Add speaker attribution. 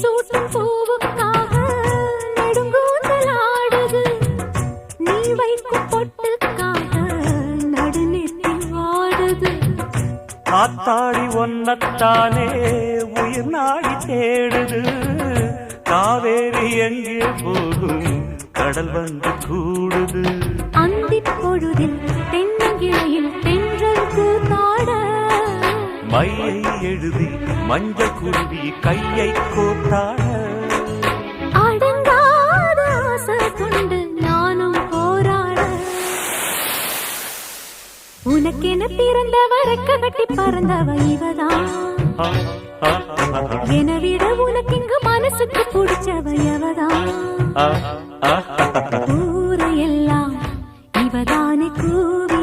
Speaker 1: சூட்டும் பூவுக்காக நெடுங்கூந்தலாடுது, நீ வைக்கும் பொட்டுக்காக நடுநெத்தில் வாடுது.
Speaker 2: ஆத்தாடி ஒன்னத்தானே உயிர் நாடி தேடுது, காவேரி எங்கே போகும் கடல் வந்து கூடுது.
Speaker 1: அந்திப் பொழுதில் தென்னங்கிளையில் தென்றல் கூத்தாட,
Speaker 2: மையை எழுதி மஞ்சள் குருவி கையை கோத்தாட.
Speaker 1: அடங்காத ஆசை கொண்டு நானும் போராட, உனக்கென பிறந்தவ ரெக்க கட்டி பறந்தவ இவதான், என விட உனக்கிங்கு மனசுக்கு பிடிச்சவ எவதான். ஊரையெல்லாம் இவதானே கூவி